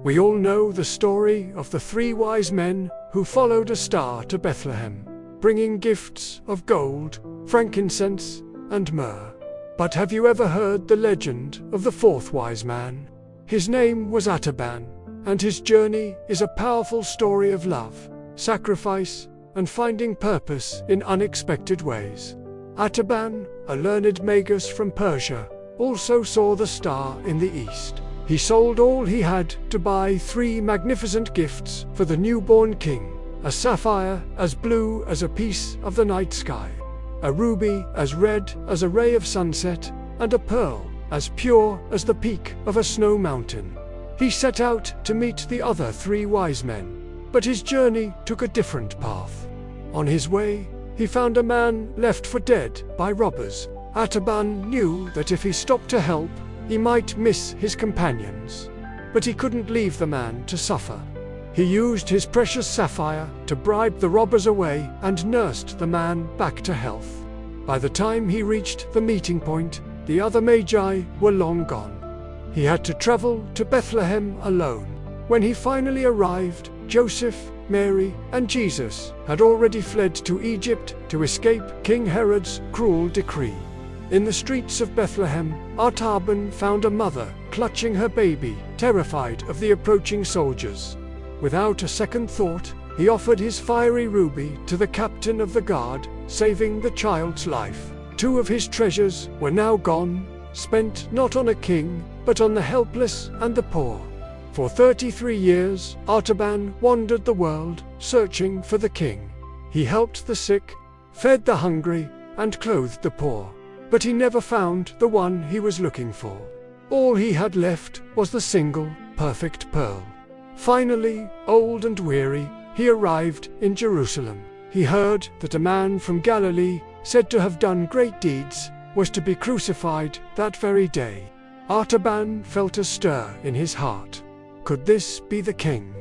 We all know the story of the 3 wise men who followed a star to Bethlehem, bringing gifts of gold, frankincense, and myrrh. But have you ever heard the legend of the 4th wise man? His name was Artaban, and his journey is a powerful story of love, sacrifice, and finding purpose in unexpected ways. Artaban, a learned magus from Persia, also saw the star in the east. He sold all he had to buy 3 magnificent gifts for the newborn king: a sapphire as blue as a piece of the night sky, a ruby as red as a ray of sunset, and a pearl as pure as the peak of a snow mountain. He set out to meet the other 3 wise men, but his journey took a different path. On his way, he found a man left for dead by robbers. Artaban knew that if he stopped to help, he might miss his companions. But he couldn't leave the man to suffer. He used his precious sapphire to bribe the robbers away and nursed the man back to health. By the time he reached the meeting point, the other magi were long gone. He had to travel to Bethlehem alone. When he finally arrived, Joseph, Mary, and Jesus had already fled to Egypt to escape King Herod's cruel decree. In the streets of Bethlehem, Artaban found a mother clutching her baby, terrified of the approaching soldiers. Without a second thought, he offered his fiery ruby to the captain of the guard, saving the child's life. 2 of his treasures were now gone, spent not on a king, but on the helpless and the poor. For 33 years, Artaban wandered the world, searching for the king. He helped the sick, fed the hungry, and clothed the poor. But he never found the one he was looking for. All he had left was the single, perfect pearl. Finally, old and weary, he arrived in Jerusalem. He heard that a man from Galilee, said to have done great deeds, was to be crucified that very day. Artaban felt a stir in his heart. Could this be the king?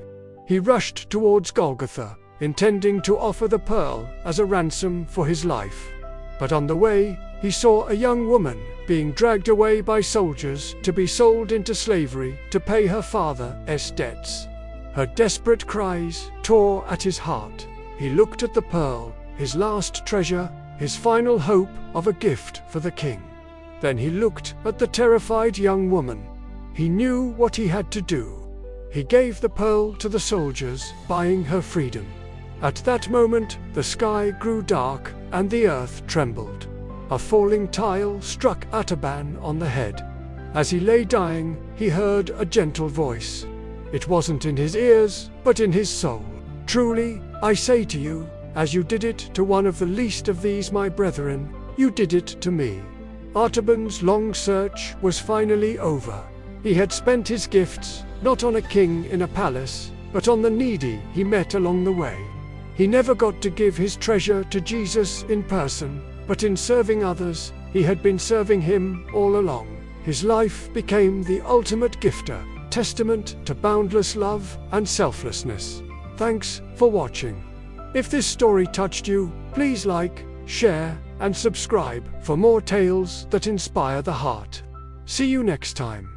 He rushed towards Golgotha, intending to offer the pearl as a ransom for his life. But on the way, he saw a young woman being dragged away by soldiers to be sold into slavery to pay her father's debts. Her desperate cries tore at his heart. He looked at the pearl, his last treasure, his final hope of a gift for the king. Then he looked at the terrified young woman. He knew what he had to do. He gave the pearl to the soldiers, buying her freedom. At that moment, the sky grew dark and the earth trembled. A falling tile struck Artaban on the head. As he lay dying, he heard a gentle voice. It wasn't in his ears, but in his soul. Truly, I say to you, as you did it to one of the least of these my brethren, you did it to me. Artaban's long search was finally over. He had spent his gifts, not on a king in a palace, but on the needy he met along the way. He never got to give his treasure to Jesus in person, but in serving others, he had been serving him all along. His life became the ultimate gifter, testament to boundless love and selflessness. Thanks for watching. If this story touched you, please like, share, and subscribe for more tales that inspire the heart. See you next time.